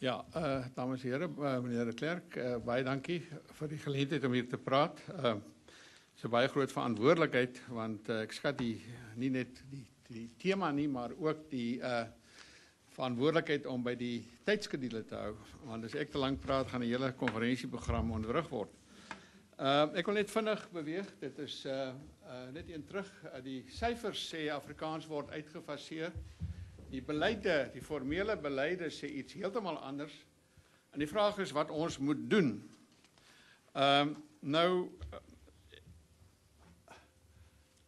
Ja, dames en heren, meneer de Klerk, baie dankie vir die geleentheid om hier te praat. Het is 'n baie groot verantwoordelikheid, want ek skat nie net die tema nie, maar ook die verantwoordelikheid om by die tydskedule te hou. Want as ek te lank praat, gaan die hele konferensieprogram onderbrug word. Ek wil net vinnig beweeg, dit is net een terug, die syfers sê Afrikaans word uitgefaseer. Die beleide, die formele beleide sê iets heeltemal anders. En die vraag is wat ons moet doen.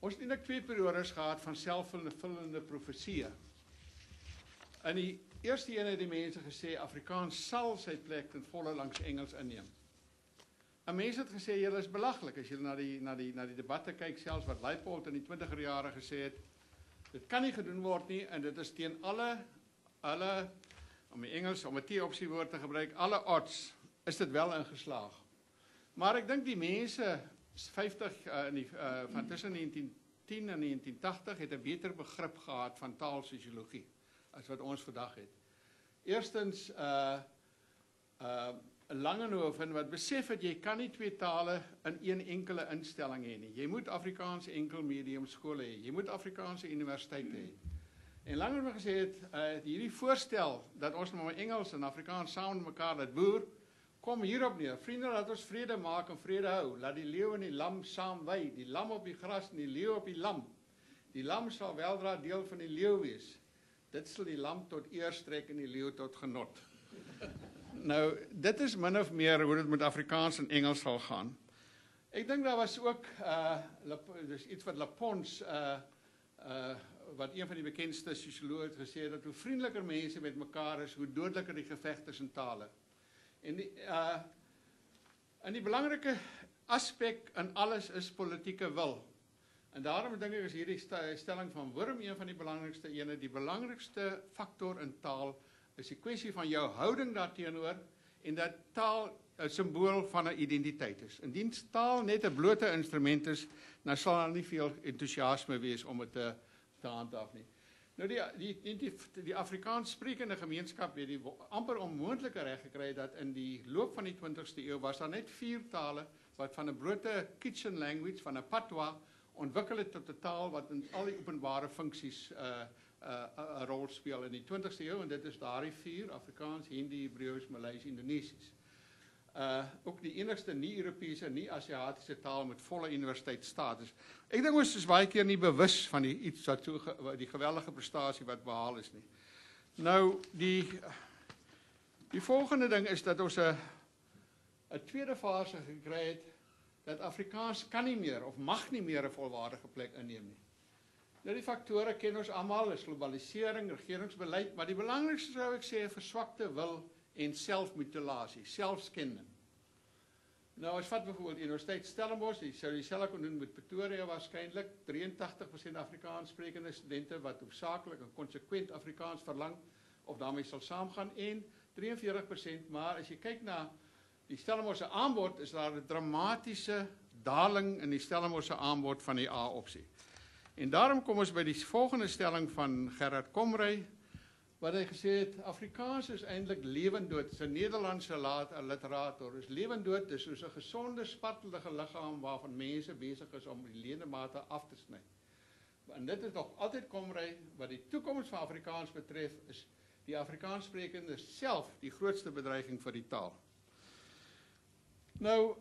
Ons het eintlik 2 periodes gehad van selfvervullende profesieë. In die eerste een het die mense gesê Afrikaans sal sy plek ten volle langs Engels inneem. En mense het gesê julle is belaglik as julle na die debatte kyk, selfs wat Leipold in die 20er jare gesê het. Dit kan nie gedoen word nie en dit is teen alle om die Engels om 'n T-opsie woord te gebruik, alle odds is dit wel ingeslaag. Maar ek dink die mense 50 van tussen 1910 en 1980 het 'n beter begrip gehad van taalsosiologie as wat ons vandag het. Eerstens Langenhoven wat besef het jy kan nie 2 tale in een enkele instelling hê nie. Jy moet Afrikaanse enkel medium skole hê. Jy moet Afrikaanse universiteite hê. En Langenhoven gesê het hierdie voorstel dat ons nou Engels en Afrikaans saam met mekaar laat boer, kom hierop neer. Vriende, laat ons vrede maak en vrede hou. Laat die leeu en die lam saam wei. Die lam op die gras en die leeu op die lam. Die lam sal weldra deel van die leeu wees. Dit sal die lam tot eer strek en die leeu tot genot. Nou, dit is min of meer hoe dit met Afrikaans en Engels sal gaan. Ek dink daar was ook dus iets wat Lapons, wat een van die bekendste sosiologe het gesê, dat hoe vriendeliker mense met mekaar is, hoe dodeliker die geveg tussen tale. En die belangrike aspek in alles is politieke wil. En daarom dink ek is hierdie stelling van Wurm een van die belangrikste ene, die belangrikste faktor in taal is die kwessie van jou houding daarteenoor en dat taal 'n simbool van 'n identiteit is. Indien taal net 'n blote instrument is, dan sal daar nie veel entoesiasme wees om dit te handhaaf nie. Nou die Afrikaans sprekende gemeenskap het die amper onmoontlike reg gekry dat in die loop van die 20ste eeu was daar net 4 tale wat van 'n blote kitchen language, van 'n patois, ontwikkel het tot 'n taal wat in al die openbare funksies 'n rol speel in die 20ste eeu en dit is daardie 4, Afrikaans, Hindi, Hebreeus, Maleis, Indonesies. Ook die enigste nie-Europese, nie-Asiatiese taal met volle universiteitsstatus. Ek dink ons is baie keer nie bewus van die geweldige prestasie wat behaal is nie. Nou, die volgende ding is dat ons 'n tweede fase gekry het dat Afrikaans kan nie meer of mag nie meer 'n volwaardige plek inneem nie. Nou die faktore ken ons almal, is globalisering, regeringsbeleid, maar die belangrikste sou ek sê verswakte wil en selfmutilasie, selfskending. Nou as vat byvoorbeeld Universiteit Stellenbosch, die sou dieselfde kon doen met Pretoria waarskynlik, 83% Afrikaans sprekende studente wat hoofsaaklik en konsekwent Afrikaans verlang of daarmee sal saamgaan en 43%, maar as jy kyk na die Stellenbosch se aanbod, is daar 'n dramatiese daling in die Stellenbosch se aanbod van die A-opsie. En daarom kom ons by die volgende stelling van Gerard Komrey, wat hy gesê het, Afrikaans is eintlik lewendood, is 'n Nederlandse literator, is lewendood, is soos 'n gesonde, spartelige liggaam waarvan mense besig is om die ledemate af te sny. En dit is nog altyd Komrey, wat die toekoms van Afrikaans betref, is die Afrikaanssprekende self die grootste bedreiging vir die taal. Nou,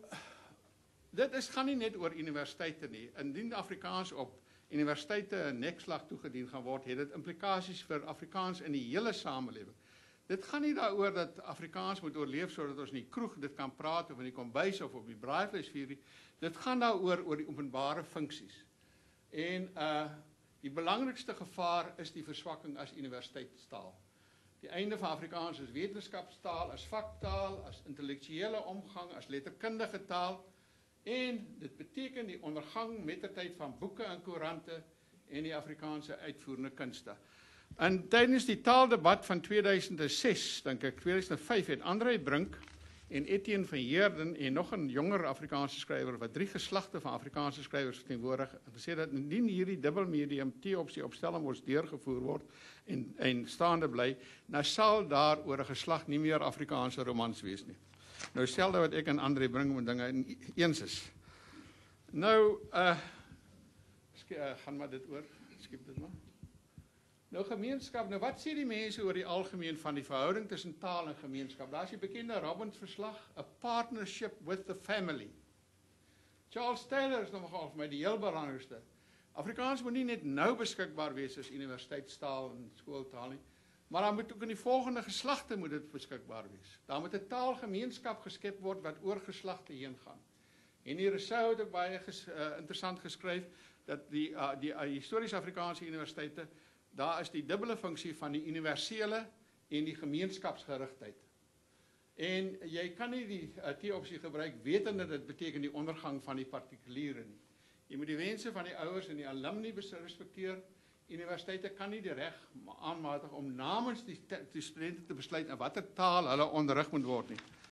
gaan nie net oor universiteite nie. Indien Afrikaans op universiteite 'n nekslag toegedien gaan word, het dit implikasies vir Afrikaans in die hele samelewing. Dit gaan nie daaroor dat Afrikaans moet oorleef sodat ons in die kroeg dit kan praat of in die kombuis of op die braaivleis vier nie. Dit gaan daaroor oor die openbare funksies. En die belangrikste gevaar is die verswakking as universiteitstaal. Die einde van Afrikaans as wetenskapstaal, as vaktaal, as intellektuele omgang, as letterkundige taal. En dit beteken die ondergang mettertyd van boeke en koerante en die Afrikaanse uitvoerende kunste. En tydens die taaldebat van 2006, dink ek, 2005, het André Brink en Etienne van Heerden en nog 'n jonger Afrikaanse skrywer wat 3 geslagte van Afrikaanse skrywers verteenwoordig en gesê dat indien hierdie dubbelmedium T-opsie opstelling moes deurgevoer word en staande bly, nou sal daar oor 'n geslag nie meer Afrikaanse romans wees nie. Nou selde wat ek en André bring met dinge eens is. Nou gaan maar dit oor, skiep dit maar. Nou gemeenskap, nou wat sê die mense oor die algemeen van die verhouding tussen taal en gemeenskap? Daar is die bekende Robbins verslag, A Partnership with the Family. Charles Taylor is nogal vir my die heel belangrikste. Afrikaans moet nie net nou beskikbaar wees as universiteitstaal en skooltaal nie, maar dan moet ook in die volgende geslagte moet dit beskikbaar wees. Daar moet 'n taalgemeenskap geskep word wat oor geslagte heen gaan. En die Rousseau het ook baie interessant geskryf dat die historiese Afrikaanse universiteite, daar is die dubbele funksie van die universele en die gemeenskapsgerigtheid. En jy kan nie die T-opsie gebruik wetende dit beteken die ondergang van die partikuliere nie. Jy moet die wense van die ouers en die alumni respekteer. Universiteite kan nie die reg aanmatig om namens die studente te besluit in watter taal hulle onderrig moet word nie.